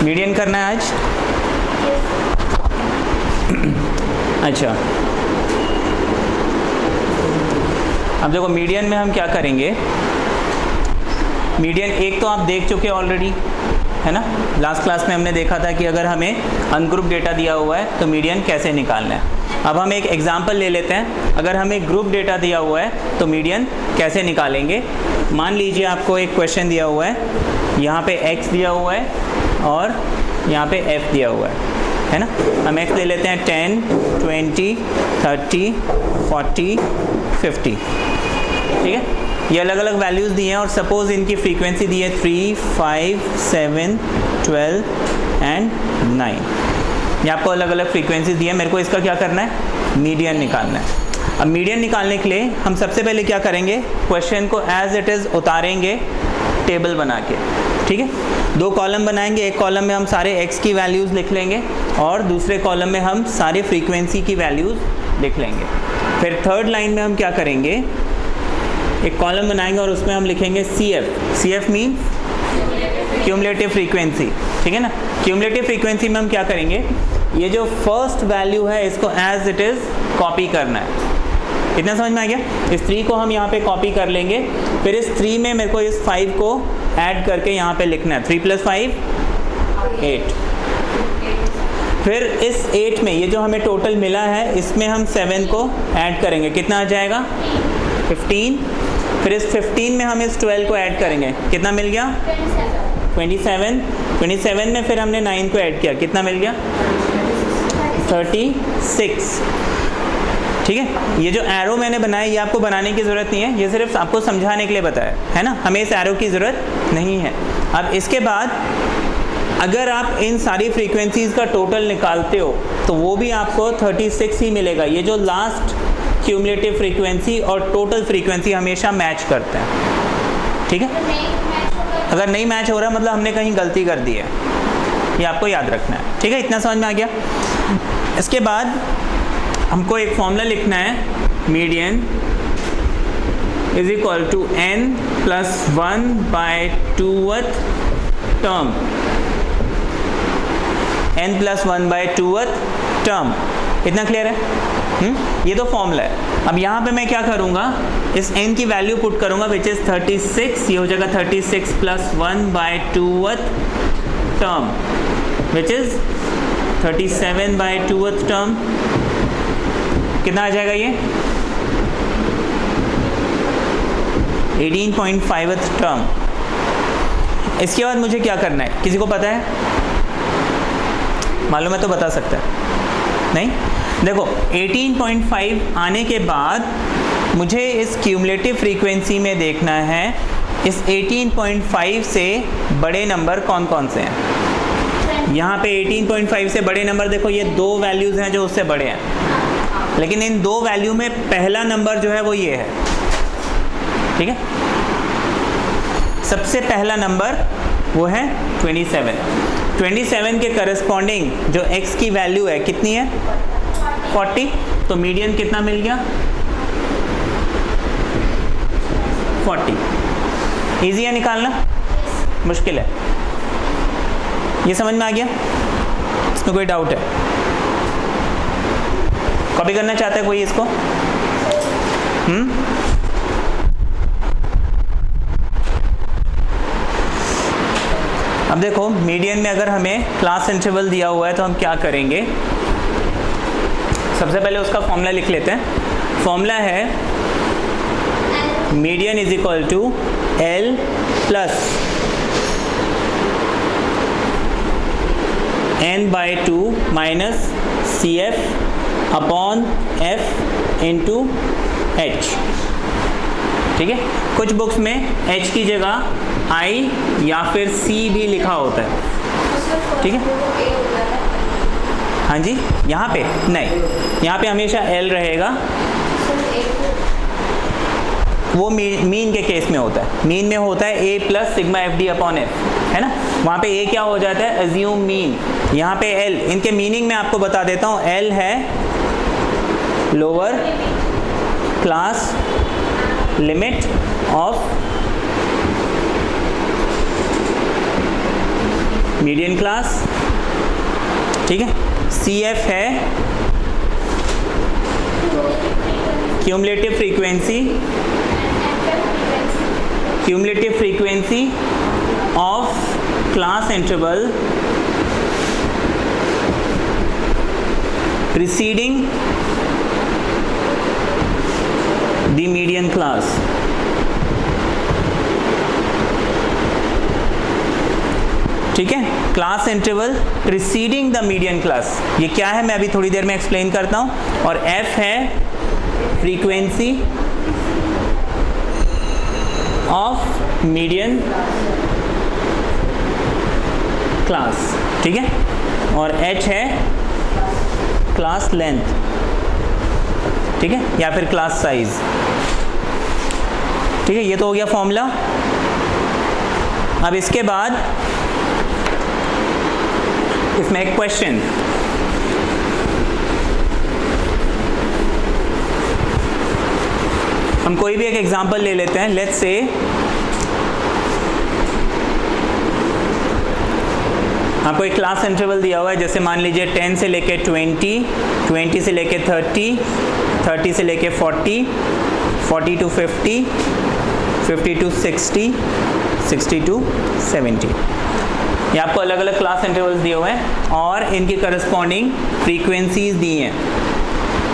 Median करना है आज? अच्छा, अब देखो मीडियन में हम क्या करेंगे। मीडियन एक तो आप देख चुके ऑलरेडी, है ना। लास्ट क्लास में हमने देखा था कि अगर हमें अनग्रुप डेटा दिया हुआ है तो मीडियन कैसे निकालना है। अब हम एक एग्जांपल ले लेते हैं। अगर हमें ग्रुप डेटा दिया हुआ है तो मीडियन कैसे निकालेंगे। मान लीजिए आपको एक क्वेश्चन दिया हुआ है, यहाँ पे x दिया हुआ है और यहाँ पे f दिया हुआ है ना। हम x ले लेते हैं 10, 20, 30, 40, 50, ठीक है। ये अलग अलग वैल्यूज़ दिए हैं और सपोज़ इनकी फ्रीक्वेंसी दी है 3, 5, 7, 12 एंड 9। ये आपको अलग अलग फ्रीक्वेंसी दी है। मेरे को इसका क्या करना है, मीडियन निकालना है। अब मीडियन निकालने के लिए हम सबसे पहले क्या करेंगे, क्वेश्चन को एज इट इज़ उतारेंगे टेबल बना के, ठीक है। 2 कॉलम बनाएंगे, एक कॉलम में हम सारे x की वैल्यूज़ लिख लेंगे और दूसरे कॉलम में हम सारे फ्रीक्वेंसी की वैल्यूज़ लिख लेंगे। फिर थर्ड लाइन में हम क्या करेंगे, एक कॉलम बनाएंगे और उसमें हम लिखेंगे CF मीन्स क्यूमुलेटिव फ्रीक्वेंसी, ठीक है ना। क्यूमुलेटिव फ्रीक्वेंसी में हम क्या करेंगे, ये जो फर्स्ट वैल्यू है इसको एज इट इज़ कॉपी करना है। इतना समझ में आ गया। इस 3 को हम यहाँ पे कॉपी कर लेंगे। फिर इस 3 में मेरे को इस 5 को ऐड करके यहाँ पे लिखना है। 3 + 5 8। फिर इस 8 में ये जो हमें टोटल मिला है इसमें हम 7 को ऐड करेंगे, कितना आ जाएगा 15। फिर इस 15 में हम इस 12 को ऐड करेंगे, कितना मिल गया 27। 27 में फिर हमने 9 को ऐड किया, कितना मिल गया 36, ठीक है। ये जो एरो मैंने बनाया ये आपको बनाने की ज़रूरत नहीं है, ये सिर्फ आपको समझाने के लिए बताया है ना। हमें इस एरो की ज़रूरत नहीं है। अब इसके बाद अगर आप इन सारी फ्रीक्वेंसीज़ का टोटल निकालते हो तो वो भी आपको 36 ही मिलेगा। ये जो लास्ट क्यूमुलेटिव फ्रीक्वेंसी और टोटल फ्रीक्वेंसी हमेशा मैच करते हैं, ठीक है। अगर नहीं मैच हो रहा मतलब हमने कहीं गलती कर दी है, ये आपको याद रखना है, ठीक है। इतना समझ में आ गया। इसके बाद हमको एक फॉर्मूला लिखना है, median is equal to n + 1/2th term, n + 1/2th term. इतना क्लियर है? ये तो फॉर्मूला है। अब यहाँ पे मैं क्या करूँगा, इस n की वैल्यू पुट करूँगा विच इज़ 36। ये हो जाएगा 36 + 1/2th term which is 37/2th term. कितना आ जाएगा ये 18.5th टर्म। इसके बाद मुझे क्या करना है, किसी को पता है? मालूम है तो बता सकता है, नहीं? देखो 18.5 आने के बाद मुझे इस क्यूमुलेटिव फ्रीक्वेंसी में देखना है इस 18.5 से बड़े नंबर कौन कौन से हैं। यहाँ पे 18.5 से बड़े नंबर देखो, ये 2 वैल्यूज़ हैं जो उससे बड़े हैं, लेकिन इन 2 वैल्यू में पहला नंबर जो है वो ये है, ठीक है। सबसे पहला नंबर वो है 27। 27 के करस्पॉन्डिंग जो x की वैल्यू है कितनी है 40। तो मीडियन कितना मिल गया 40। ईजी है निकालना, मुश्किल है? ये समझ में आ गया? इसमें कोई डाउट है? कॉपी करना चाहता है कोई इसको? अब देखो मीडियन में अगर हमें क्लास इंटरवल दिया हुआ है तो हम क्या करेंगे, सबसे पहले उसका फॉर्मूला लिख लेते हैं। फॉर्मूला है median is equal to L plus n/2 minus CF upon F into H, ठीक है। कुछ बुक्स में H की जगह I या फिर C भी लिखा होता है, ठीक है। हाँ जी, यहाँ पे नहीं, यहाँ पे हमेशा L रहेगा। वो मीन के केस में होता है। मीन में होता है A + sigma FD upon F, है ना। वहाँ पे A क्या हो जाता है, एज्यूम मीन। यहाँ पे L, इनके मीनिंग मैं आपको बता देता हूँ। L है lower class limit of median class, ठीक है। CF है cumulative frequency of class interval preceding the median class। ठीक है, class interval preceding the median class, ये क्या है मैं अभी थोड़ी देर में एक्सप्लेन करता हूं। और F है फ्रीक्वेंसी ऑफ मीडियन क्लास, ठीक है। और H है क्लास लेंथ, ठीक है, या फिर क्लास साइज, ठीक है। ये तो हो गया फॉर्मूला। अब इसके बाद इसमें एक क्वेश्चन, हम कोई भी एक एग्जांपल ले लेते हैं। लेट्स से आपको एक क्लास इंटरवल दिया हुआ है, जैसे मान लीजिए 10 से लेके 20, 20 से लेके 30, 30 से लेके 40, 40 to 50, 50 to 60, 60 to 70। ये आपको अलग अलग क्लास इंटरवल्स दिए हुए हैं और इनकी करस्पॉन्डिंग फ्रीक्वेंसीज दी हैं।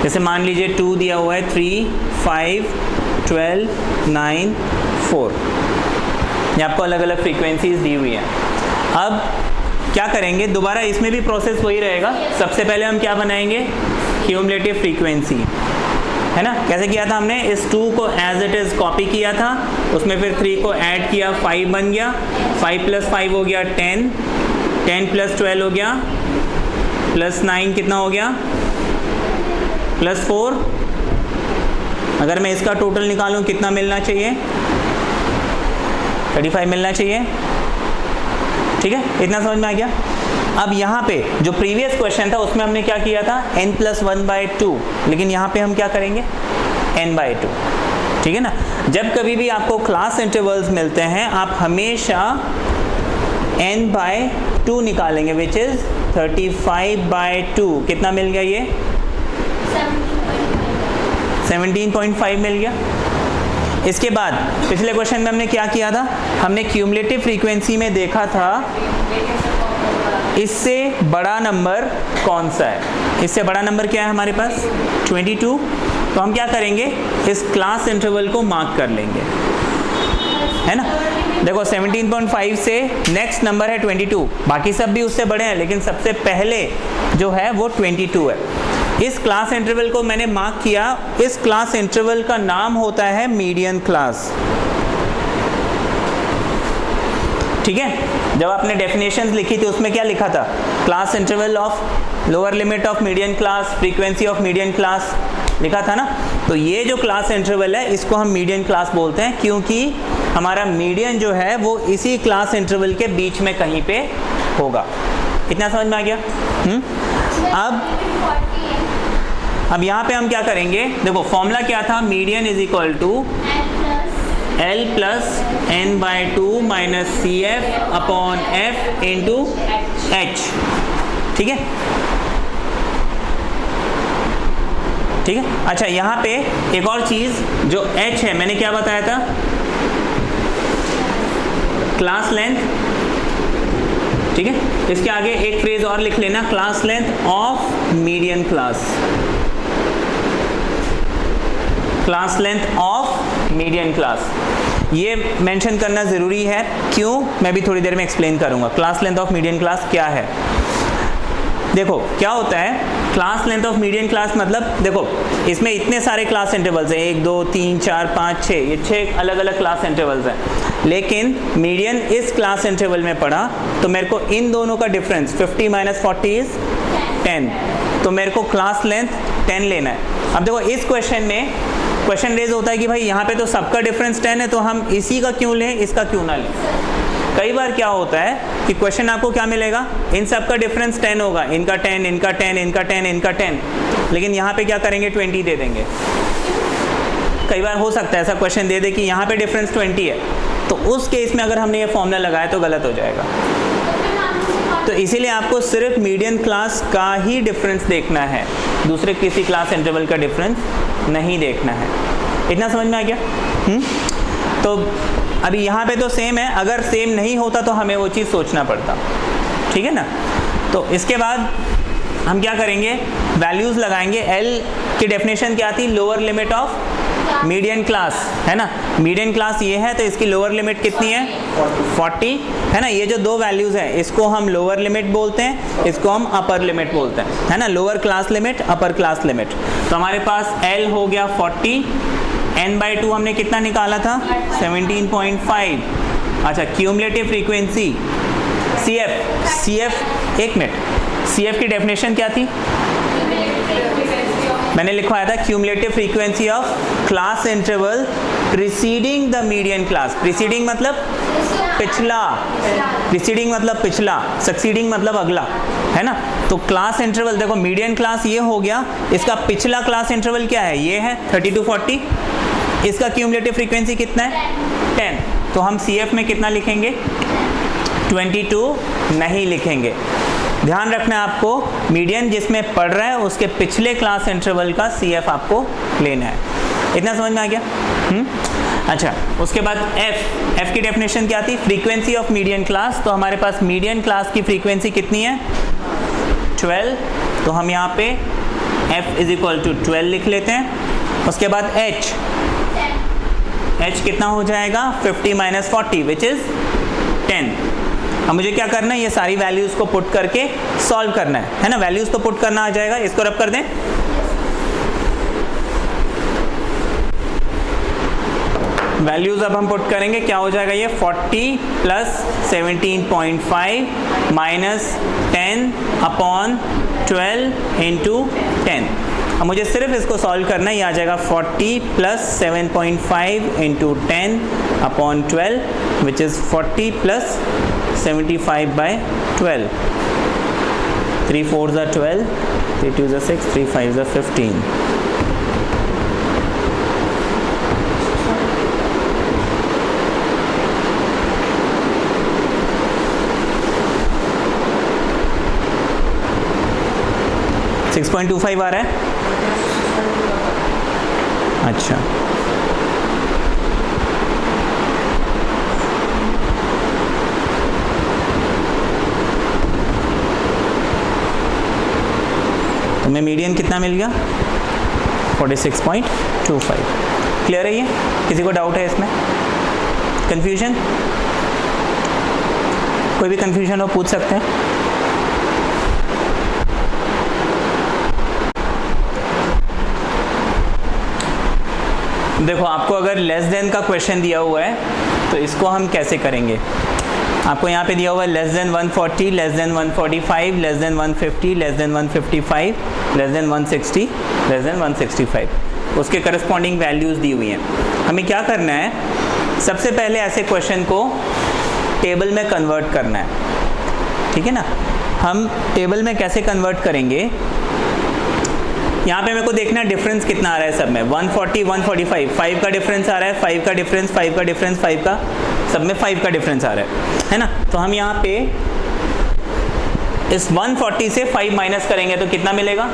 जैसे मान लीजिए 2 दिया हुआ है, 3, 5, 12, 9, 4। ये आपको अलग अलग फ्रीक्वेंसीज दी हुई हैं। अब क्या करेंगे, दोबारा इसमें भी प्रोसेस वही रहेगा। सबसे पहले हम क्या बनाएंगे, क्यूमुलेटिव फ्रीक्वेंसी, है ना। कैसे किया था हमने, इस 2 को एज इट इज़ कॉपी किया था, उसमें फिर 3 को ऐड किया, 5 बन गया, 5 + 5 हो गया 10, 10 + 12 हो गया, +9 कितना हो गया, +4। अगर मैं इसका टोटल निकालूं कितना मिलना चाहिए, 35 मिलना चाहिए, ठीक है। इतना समझ में आ गया। अब यहाँ पे जो प्रीवियस क्वेश्चन था उसमें हमने क्या किया था, n+1/2, लेकिन यहाँ पे हम क्या करेंगे, n/2, ठीक है ना। जब कभी भी आपको क्लास इंटरवल्स मिलते हैं आप हमेशा n/2 निकालेंगे, विच इज 35/2। कितना मिल गया, ये 17.5 मिल गया। इसके बाद पिछले क्वेश्चन में हमने क्या किया था, हमने क्यूमुलेटिव फ्रीक्वेंसी में देखा था इससे बड़ा नंबर कौन सा है। इससे बड़ा नंबर क्या है हमारे पास, 22। तो हम क्या करेंगे, इस क्लास इंटरवल को मार्क कर लेंगे, है ना। देखो 17.5 से नेक्स्ट नंबर है 22, बाकी सब भी उससे बड़े हैं, लेकिन सबसे पहले जो है वो 22 है। इस क्लास इंटरवल को मैंने मार्क किया, इस क्लास इंटरवल का नाम होता है मीडियन क्लास, ठीक है। जब आपने डेफिनेशंस लिखी थी उसमें क्या लिखा था, class interval of lower limit of median class, frequency of median class लिखा था ना। तो ये जो क्लास इंटरवल है इसको हम मीडियन क्लास बोलते हैं, क्योंकि हमारा मीडियन जो है वो इसी क्लास इंटरवल के बीच में कहीं पे होगा। इतना समझ में आ गया। अब यहाँ पे हम क्या करेंगे, देखो फॉर्मूला क्या था, median is equal to L + n/2 - CF/F into H, ठीक है, ठीक है। अच्छा यहाँ पे एक और चीज जो H है, मैंने क्या बताया था, क्लास लेंथ, ठीक है। इसके आगे एक फ्रेज और लिख लेना, class length of median class, class length of median class. ये मेंशन करना ज़रूरी है, क्यों, मैं भी थोड़ी देर में एक्सप्लेन करूंगा। Class length of median class क्या है। देखो क्या होता है, class length of median class मतलब, देखो इसमें इतने सारे क्लास इंटरवल्स हैं, 1 2 3 4 5 6, ये 6 अलग अलग क्लास इंटरवल्स हैं, लेकिन मीडियन इस क्लास इंटरवल में पड़ा तो मेरे को इन दोनों का डिफरेंस 50 - 40 इज 10, तो मेरे को क्लास लेंथ 10 लेना है। अब देखो इस क्वेश्चन में क्वेश्चन रेज होता है कि भाई यहाँ पे तो सबका डिफरेंस 10 है, तो हम इसी का क्यों लें, इसका क्यों ना लें। कई बार क्या होता है कि क्वेश्चन आपको क्या मिलेगा, इन सब का डिफरेंस 10 होगा, इनका 10, इनका 10, इनका 10, इनका 10, लेकिन यहाँ पे क्या करेंगे 20 दे देंगे। कई बार हो सकता है ऐसा क्वेश्चन दे दे कि यहाँ पे डिफरेंस 20 है, तो उस केस में अगर हमने ये फॉर्मूला लगाया तो गलत हो जाएगा। तो इसीलिए आपको सिर्फ मीडियन क्लास का ही डिफरेंस देखना है, दूसरे किसी क्लास इंटरवल का डिफरेंस नहीं देखना है। इतना समझ में आ गया? तो अभी यहाँ पे तो सेम है, अगर सेम नहीं होता तो हमें वो चीज़ सोचना पड़ता, ठीक है ना। तो इसके बाद हम क्या करेंगे, वैल्यूज़ लगाएंगे। एल की डेफिनेशन क्या थी? Lower limit of median class, है ना। मीडियन क्लास ये है तो इसकी लोअर लिमिट कितनी है? 40, है ना। ये जो दो वैल्यूज़ हैं इसको हम लोअर लिमिट बोलते हैं, इसको हम अपर लिमिट बोलते हैं, है ना। Lower class limit, upper class limit. तो हमारे पास एल हो गया 40, n/2 हमने कितना निकाला था? 17.5। अच्छा, क्यूमुलेटिव फ्रीक्वेंसी CF, एक मिनट, CF की डेफिनेशन क्या थी? मैंने लिखवाया था cumulative frequency of class interval preceding the median class. Preceding मतलब पिछला, प्रीसीडिंग मतलब पिछला, सक्सीडिंग मतलब अगला, है ना। तो क्लास इंटरवल देखो, मीडियन क्लास ये हो गया, इसका पिछला क्लास इंटरवल क्या है? ये है 30 to 40। इसका क्यूमुलेटिव फ्रीक्वेंसी कितना है? 10। तो हम CF में कितना लिखेंगे? 22 नहीं लिखेंगे। ध्यान रखना है आपको, मीडियन जिसमें पढ़ रहा है उसके पिछले क्लास इंटरवल का CF आपको लेना है। इतना समझ में आ गया? अच्छा, उसके बाद F की डेफिनेशन क्या थी? Frequency of median class. तो हमारे पास मीडियन क्लास की फ्रीक्वेंसी कितनी है? 12। तो हम यहाँ पे F = 12 लिख लेते हैं। उसके बाद H कितना हो जाएगा? 50 - 40 विच इज 10। अब मुझे क्या करना है? ये सारी वैल्यूज को पुट करके सॉल्व करना है ना। वैल्यूज तो पुट करना आ जाएगा, इसको रब कर दें। वैल्यूज अब हम पुट करेंगे, क्या हो जाएगा ये? 40 + 17.5 - 10/12 × 10। अब मुझे सिर्फ इसको सॉल्व करना है, ये आ जाएगा 40 + 7.5 × 10/12 which is 40 + 75/12। 3 4s are 12, 3 2s are 6, 3 5s are 15। $6.25 आ रहा है। अच्छा, तुम्हें मीडियन कितना मिल गया? 46.25। क्लियर है ये? किसी को डाउट है इसमें? कंफ्यूजन? कोई भी कंफ्यूजन हो पूछ सकते हैं। देखो, आपको अगर लेस देन का क्वेश्चन दिया हुआ है तो इसको हम कैसे करेंगे? आपको यहाँ पे दिया हुआ है <140, <145, <150, <155, <160, <165। उसके करस्पॉन्डिंग वैल्यूज़ दी हुई हैं। हमें क्या करना है? सबसे पहले ऐसे क्वेश्चन को टेबल में कन्वर्ट करना है, ठीक है ना। हम टेबल में कैसे कन्वर्ट करेंगे? यहाँ पे मेरे को देखना है डिफरेंस कितना आ रहा है सब में। 140, 145, 5 का डिफरेंस आ रहा है, 5 का डिफरेंस, 5 का डिफरेंस, 5 का, सब में 5 का डिफरेंस आ रहा है ना। तो हम यहाँ पे इस 140 से 5 माइनस करेंगे तो कितना मिलेगा?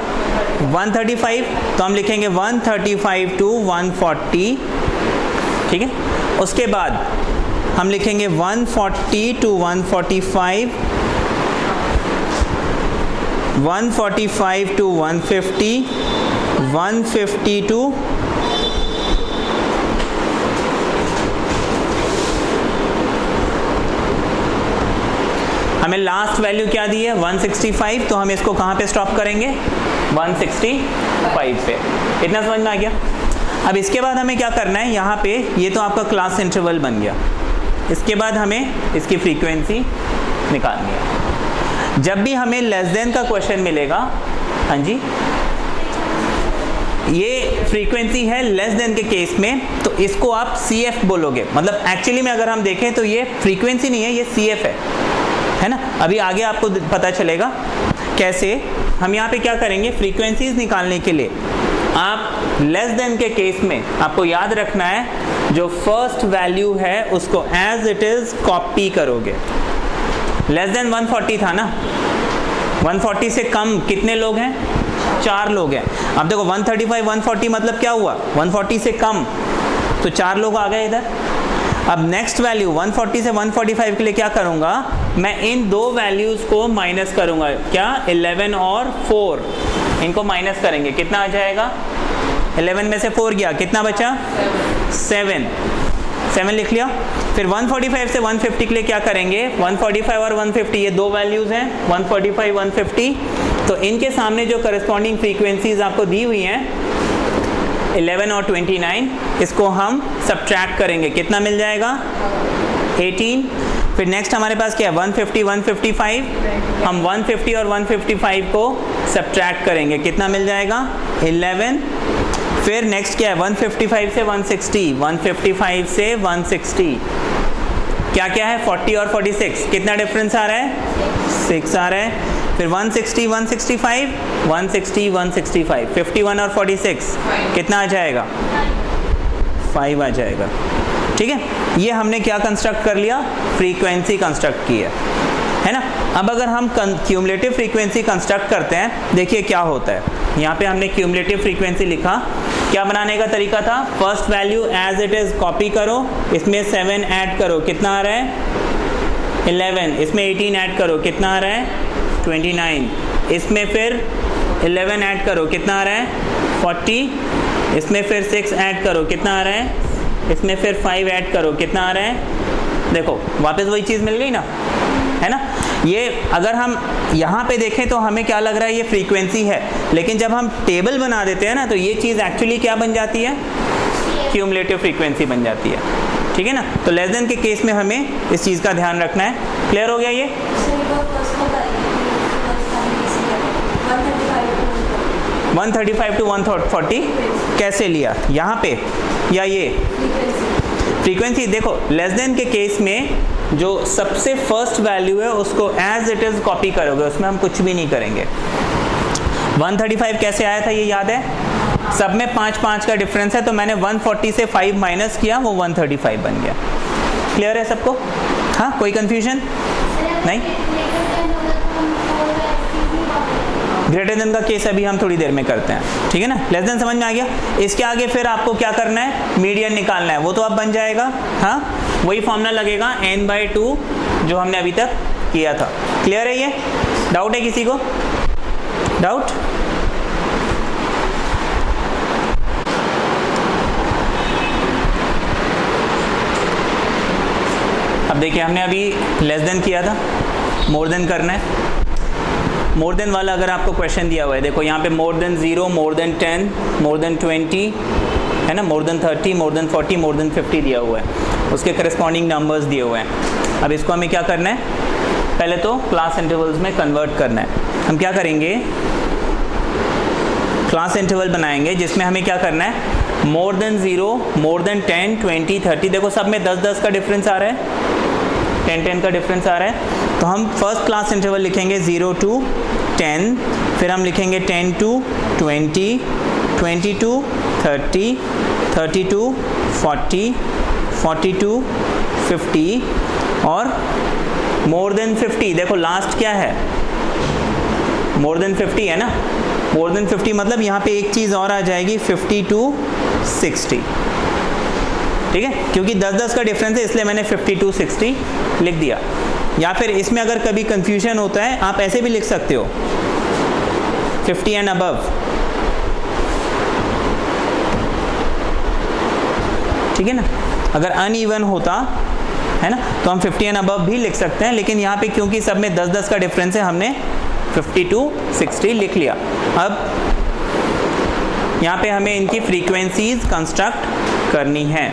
135। तो हम लिखेंगे 135 to 140, ठीक है। उसके बाद हम लिखेंगे 140 to 145, 145 to 150, 150 to हमें लास्ट वैल्यू क्या दी है? 165। तो हम इसको कहाँ पे स्टॉप करेंगे? 165 पे। इतना समझ में आ गया? अब इसके बाद हमें क्या करना है? यहाँ पे ये तो आपका क्लास इंटरवल बन गया। इसके बाद हमें इसकी फ्रीक्वेंसी निकालनी है। जब भी हमें लेस देन का क्वेश्चन मिलेगा, हाँ जी, ये फ्रीक्वेंसी है लेस देन के केस में, तो इसको आप CF बोलोगे। मतलब एक्चुअली में अगर हम देखें तो ये फ्रीक्वेंसी नहीं है, ये CF है ना। अभी आगे आपको पता चलेगा कैसे। हम यहाँ पे क्या करेंगे? फ्रीक्वेंसीज निकालने के लिए आप लेस देन के केस में आपको याद रखना है, जो फर्स्ट वैल्यू है उसको एज इट इज कॉपी करोगे। लेस देन 140 था ना, 140 से कम कितने लोग हैं? 4 लोग हैं। अब देखो 135 140 मतलब क्या हुआ? 140 से कम, तो 4 लोग आ गए इधर। अब नेक्स्ट वैल्यू 140 से 145 के लिए क्या करूंगा? मैं इन दो वैल्यूज को माइनस करूंगा। क्या? 11 और 4 इनको माइनस करेंगे, कितना आ जाएगा? 11 में से 4 गया, कितना बचा? 7 लिख लिया। फिर 145 से 150 के लिए क्या करेंगे? 145 और 150 ये दो वैल्यूज हैं, 145 150, तो इनके सामने जो करस्पॉन्डिंग फ्रीक्वेंसीज आपको दी हुई हैं 11 और 29, इसको हम सब्ट्रैक्ट करेंगे, कितना मिल जाएगा? 18। फिर नेक्स्ट हमारे पास क्या है? 150 155, हम 150 और 155 को सब्ट्रैक्ट करेंगे, कितना मिल जाएगा? 11। फिर नेक्स्ट क्या है? 155 से 160, 155 से 160 क्या क्या है? 40 और 46, कितना डिफरेंस आ रहा है? 6 आ रहा है। फिर 160 165, 160 165, 51 और 46 कितना आ जाएगा? 5 आ जाएगा। ठीक है, ये हमने क्या कंस्ट्रक्ट कर लिया? फ्रीक्वेंसी कंस्ट्रक्ट की है ना। अब अगर हम क्यूमुलेटिव फ्रीक्वेंसी कंस्ट्रक्ट करते हैं, देखिए क्या होता है। यहाँ पे हमने क्यूमुलेटिव फ्रीक्वेंसी लिखा, क्या बनाने का तरीका था? First value as it is copy करो, इसमें 7 ऐड करो, कितना आ रहा है? 11, इसमें 18 ऐड करो, कितना आ रहा है? 29, इसमें फिर 11 ऐड करो, कितना आ रहा है? 40, इसमें फिर 6 ऐड करो, कितना आ रहा है? इसमें फिर 5 ऐड करो, कितना आ रहा है? देखो वापस वही चीज़ मिल गई ना, है ना। ये अगर हम यहाँ पे देखें तो हमें क्या लग रहा है? ये फ्रीक्वेंसी है, लेकिन जब हम टेबल बना देते हैं ना तो ये चीज़ एक्चुअली क्या बन जाती है? क्यूमुलेटिव फ्रीक्वेंसी बन जाती है। ठीक है ना। तो लेस देन के केस में हमें इस चीज़ का ध्यान रखना है। क्लियर हो गया ये? 135 to 140 कैसे लिया? यहाँ पे या ये फ्रीक्वेंसी? देखो लेस देन के केस में जो सबसे फर्स्ट वैल्यू है उसको एज इट इज कॉपी करोगे, उसमें हम कुछ भी नहीं करेंगे। 135 कैसे आया था ये याद है? सब में 5 का डिफरेंस है, तो मैंने 140 से 5 माइनस किया, वो 135 बन गया। क्लियर है सबको? हाँ, कोई कंफ्यूजन नहीं? ग्रेटर देन का केस अभी हम थोड़ी देर में करते हैं, ठीक है ना। लेस देन समझ में आ गया। इसके आगे फिर आपको क्या करना है? मीडियन निकालना है, वो तो अब बन जाएगा। हाँ, वही फॉर्मूला लगेगा n/2 जो हमने अभी तक किया था। क्लियर है ये? डाउट है किसी को? डाउट? अब देखिए हमने अभी लेस देन किया था, मोर देन करना है। मोर देन वाला अगर आपको क्वेश्चन दिया हुआ है, देखो यहाँ पे more than 0, more than 10, more than 20 है ना, more than 30, more than 40, more than 50 दिया हुआ है, उसके करस्पॉन्डिंग नंबर्स दिए हुए हैं। अब इसको हमें क्या करना है? पहले तो क्लास इंटरवल्स में कन्वर्ट करना है। हम क्या करेंगे? क्लास इंटरवल बनाएंगे जिसमें हमें क्या करना है? मोर देन 0, मोर देन 10, 20, 30, देखो सब में 10 का डिफरेंस आ रहा है, 10 का डिफरेंस आ रहा है। तो हम फर्स्ट क्लास इंटरवल लिखेंगे 0 to 10, फिर हम लिखेंगे 10 to 20, 20 to 30, 30 to 40, 40 to 50 और मोर देन 50। देखो लास्ट क्या है? मोर देन 50 है ना। मोर देन 50 मतलब यहाँ पे एक चीज़ और आ जाएगी, 50 to 60। ठीक है, क्योंकि 10 का डिफरेंस है इसलिए मैंने 50 to 60 लिख दिया। या फिर इसमें अगर कभी कंफ्यूजन होता है आप ऐसे भी लिख सकते हो, 50 एंड अबव। ठीक है ना। अगर अनइवन होता है ना तो हम 50 एंड अबव भी लिख सकते हैं, लेकिन यहाँ पे क्योंकि सब में 10 का डिफरेंस है हमने 50 to 60 लिख लिया। अब यहाँ पे हमें इनकी फ्रीक्वेंसीज कंस्ट्रक्ट करनी है।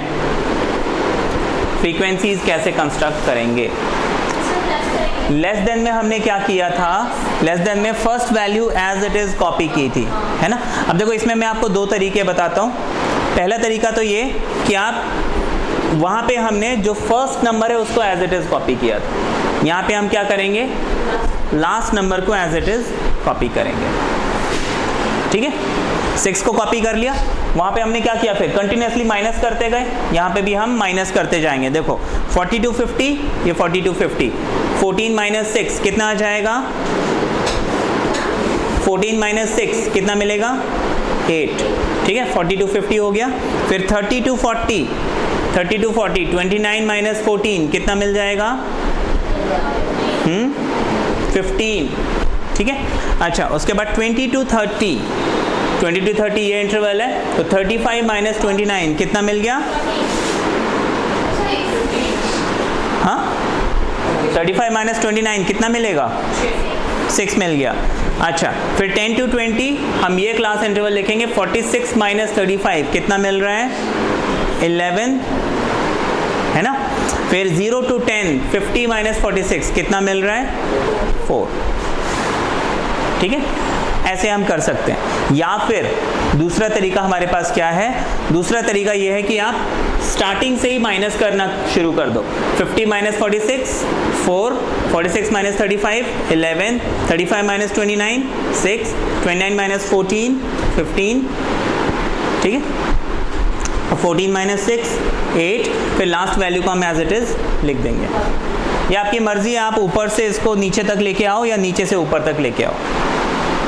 फ्रीक्वेंसीज कैसे कंस्ट्रक्ट करेंगे? लेस देन में हमने क्या किया था? लेस देन में first value as it is copy की थी, है ना। अब देखो इसमें मैं आपको दो तरीके बताता हूँ। पहला तरीका तो ये कि आप वहाँ पे हमने जो फर्स्ट नंबर है उसको एज इट इज कॉपी किया था, यहाँ पे हम क्या करेंगे? लास्ट नंबर को एज इट इज कॉपी करेंगे। ठीक है, 6 को कॉपी कर लिया, वहाँ पे हमने क्या किया? फिर कंटिन्यूसली माइनस करते गए, यहाँ पे भी हम माइनस करते जाएंगे। देखो 40 to 50, ये 40 to 50, 14 माइनस 6 कितना आ जाएगा? 14 माइनस 6 कितना मिलेगा? 8। ठीक है, 40 to 50 हो गया। फिर 30 to 40, 29 माइनस 14 कितना मिल जाएगा? 15। ठीक है, अच्छा उसके बाद 20 to 30 ये इंटरवल है, तो 35 माइनस 29 कितना मिल गया? हाँ, 35 माइनस 29 कितना मिलेगा? 6 मिल गया। अच्छा, फिर 10 to 20 हम ये क्लास इंटरवल लिखेंगे। 46 माइनस 35 कितना मिल रहा है? 11 है ना। फिर 0 to 10 50 माइनस 46 कितना मिल रहा है? 4। ठीक है, ऐसे हम कर सकते हैं। या फिर दूसरा तरीका हमारे पास क्या है? दूसरा तरीका ये है कि आप स्टार्टिंग से ही माइनस करना शुरू कर दो। 50 माइनस 46 4, 46 माइनस 35 11, 35 माइनस 29 6, 29 माइनस 14 15। ठीक है, 14 माइनस 6 8, फिर लास्ट वैल्यू को हम एज इट इज लिख देंगे। या आपकी मर्जी है, आप ऊपर से इसको नीचे तक लेके आओ या नीचे से ऊपर तक लेके आओ।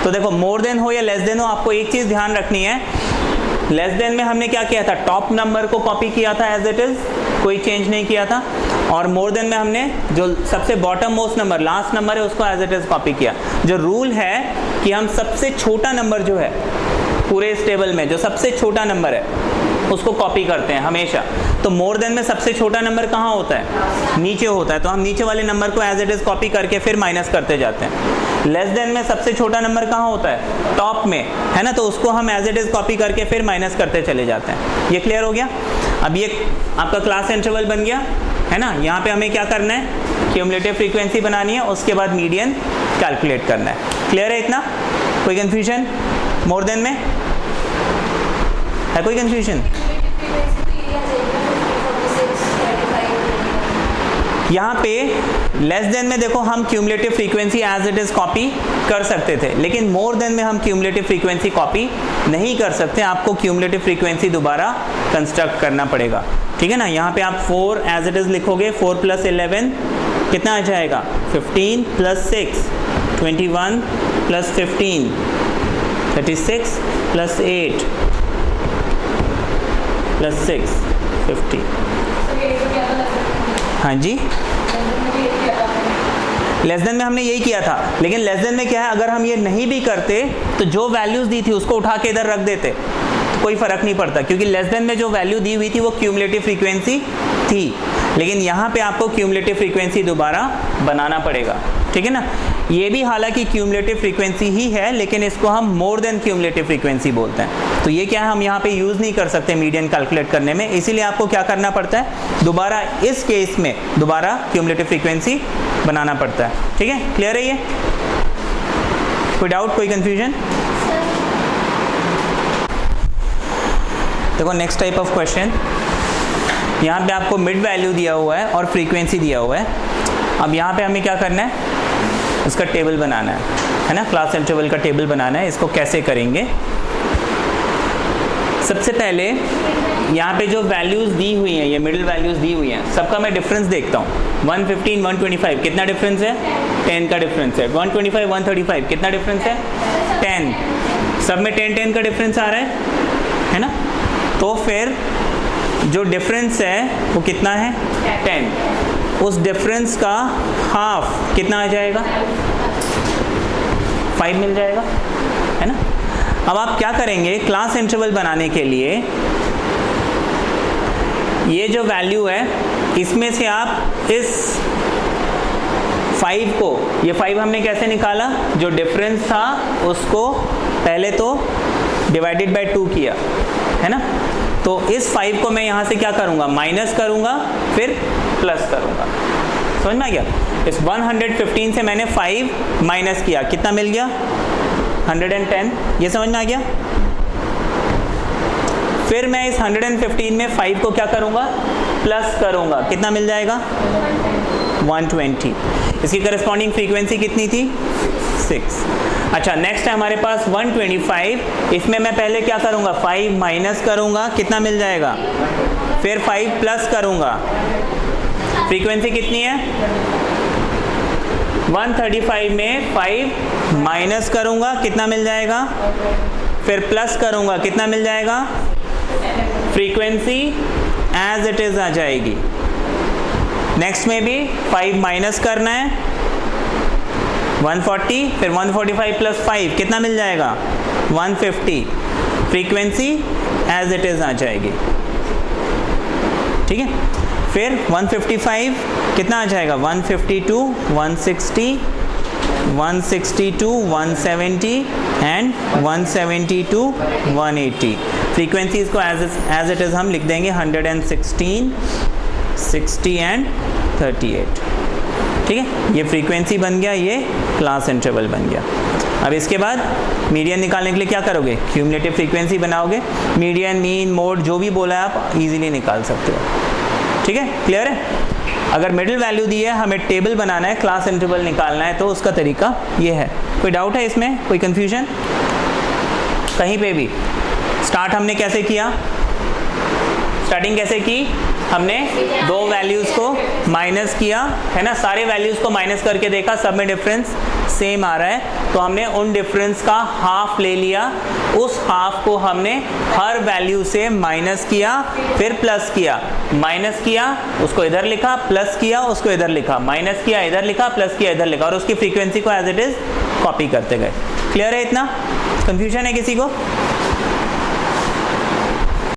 तो देखो, मोर देन हो या लेस देन हो, आपको एक चीज ध्यान रखनी है। लेस देन में हमने क्या किया था? टॉप नंबर को कॉपी किया था एज इट इज, कोई चेंज नहीं किया था। और मोर देन में हमने जो सबसे bottom most number, last number है, उसको एज इट इज कॉपी किया। जो रूल है कि हम सबसे छोटा नंबर जो है पूरे इस टेबल में, जो सबसे छोटा नंबर है उसको कॉपी करते हैं हमेशा। तो मोर देन में सबसे छोटा नंबर कहाँ होता है? नीचे होता है, तो हम नीचे वाले नंबर को एज इट इज कॉपी करके फिर माइनस करते जाते हैं। लेस देन में सबसे छोटा नंबर कहाँ होता है? टॉप में, है ना, तो उसको हम एज इट इज कॉपी करके फिर माइनस करते चले जाते हैं। ये क्लियर हो गया? अब ये आपका क्लास इंटरवल बन गया, है ना। यहाँ पे हमें क्या करना है? क्यूमुलेटिव फ्रीक्वेंसी बनानी है, उसके बाद मीडियन कैलकुलेट करना है। क्लियर है इतना? कोई कंफ्यूजन मोर देन में है? कोई कंफ्यूजन? यहाँ पे लेस देन में देखो, हम cumulative frequency as it is copy कर सकते थे, लेकिन मोर देन में हम क्यूमुलेटिव फ्रीक्वेंसी कॉपी नहीं कर सकते। आपको क्यूमुलेटिव फ्रीक्वेंसी दोबारा कंस्ट्रक्ट करना पड़ेगा। ठीक है ना। यहाँ पे आप 4 एज इट इज लिखोगे। 4 प्लस 11 कितना आ जाएगा? 15 प्लस 6 21 प्लस 15 36 प्लस 8 प्लस 6 50। हाँ जी, लेस देन में हमने यही किया था, लेकिन लेस देन में क्या है, अगर हम ये नहीं भी करते तो जो वैल्यूज दी थी उसको उठा के इधर रख देते तो कोई फर्क नहीं पड़ता, क्योंकि लेस देन में जो वैल्यू दी हुई थी वो क्यूमुलेटिव फ्रीक्वेंसी थी। लेकिन यहाँ पे आपको क्यूमुलेटिव फ्रीक्वेंसी दोबारा बनाना पड़ेगा। ठीक है ना। ये भी हालांकि क्यूमुलेटिव फ्रीक्वेंसी ही है, लेकिन इसको हम मोर देन क्यूमुलेटिव फ्रीक्वेंसी बोलते हैं। तो ये क्या है, हम यहाँ पे यूज़ नहीं कर सकते मीडियन कैलकुलेट करने में, इसीलिए आपको क्या करना पड़ता है? दोबारा इस केस में दोबारा क्यूमुलेटिव फ्रीक्वेंसी बनाना पड़ता है। ठीक है, क्लियर है ये? कोई डाउट, कोई कंफ्यूजन? देखो नेक्स्ट टाइप ऑफ क्वेश्चन, यहाँ पे आपको मिड वैल्यू दिया हुआ है और फ्रीक्वेंसी दिया हुआ है। अब यहाँ पे हमें क्या करना है? इसका टेबल बनाना है ना, क्लास इंटरवल का टेबल बनाना है। इसको कैसे करेंगे? सबसे पहले यहाँ पे जो वैल्यूज़ दी हुई हैं, ये मिडिल वैल्यूज़ दी हुई हैं, सबका मैं डिफरेंस देखता हूँ। 115 125 कितना डिफरेंस है? 10 का डिफरेंस है। 125 135 कितना डिफरेंस है? 10। सब में 10 10 का डिफरेंस आ रहा है ना। तो फिर जो डिफरेंस है वो कितना है? 10। उस डिफरेंस का हाफ कितना आ जाएगा? 5 मिल जाएगा, है ना। अब आप क्या करेंगे? क्लास इंटरवल बनाने के लिए ये जो वैल्यू है, इसमें से आप इस 5 को, ये 5 हमने कैसे निकाला? जो डिफरेंस था उसको पहले तो डिवाइडेड बाय 2 किया, है ना। तो इस 5 को मैं यहाँ से क्या करूँगा? माइनस करूँगा, फिर प्लस करूँगा। समझ में आ गया? इस 115 से मैंने 5 माइनस किया, कितना मिल गया? 110। ये समझ में आ गया? फिर मैं इस 115 में 5 को क्या करूँगा? प्लस करूँगा, कितना मिल जाएगा? 120। इसकी करस्पॉन्डिंग फ्रीक्वेंसी कितनी थी? 6। अच्छा, नेक्स्ट है हमारे पास 125। इसमें मैं पहले क्या करूँगा? 5 माइनस करूँगा, कितना मिल जाएगा? फिर 5 प्लस करूँगा। फ्रीक्वेंसी कितनी है? 135 में 5 माइनस करूंगा, कितना मिल जाएगा? फिर प्लस करूंगा, कितना मिल जाएगा? फ्रीक्वेंसी एज इट इज आ जाएगी। नेक्स्ट में भी 5 माइनस करना है, 140, फिर 145 प्लस 5 कितना मिल जाएगा? 150। फ्रीक्वेंसी एज इट इज आ जाएगी, ठीक है। फिर 155 कितना आ जाएगा? 152, 160, 162, 170 एंड 172, 180। फ्रीक्वेंसीज को एज इट इज हम लिख देंगे 116, 60 एंड 38, ठीक है। ये फ्रीक्वेंसी बन गया, ये क्लास इंटरवल बन गया। अब इसके बाद मीडियन निकालने के लिए क्या करोगे? क्यूमुलेटिव फ्रीक्वेंसी बनाओगे। मीडियन, मीन, मोड जो भी बोला है आप इजीली निकाल सकते हो, ठीक है। क्लियर है? अगर मिडिल वैल्यू दी है, हमें टेबल बनाना है, क्लास इंटरवल निकालना है, तो उसका तरीका ये है। कोई डाउट है इसमें? कोई कंफ्यूजन कहीं पे भी? स्टार्ट हमने कैसे किया? स्टार्टिंग कैसे की? हमने दो वैल्यूज़ को माइनस किया, है ना। सारे वैल्यूज़ को माइनस करके देखा, सब में डिफरेंस सेम आ रहा है, तो हमने उन डिफरेंस का हाफ ले लिया। उस हाफ को हमने हर वैल्यू से माइनस किया, फिर प्लस किया। माइनस किया, उसको इधर लिखा, प्लस किया, उसको इधर लिखा, माइनस किया, इधर लिखा, प्लस किया, इधर लिखा, और उसकी फ्रीक्वेंसी को एज इट इज़ कॉपी करते गए। क्लियर है? इतना कंफ्यूजन है किसी को?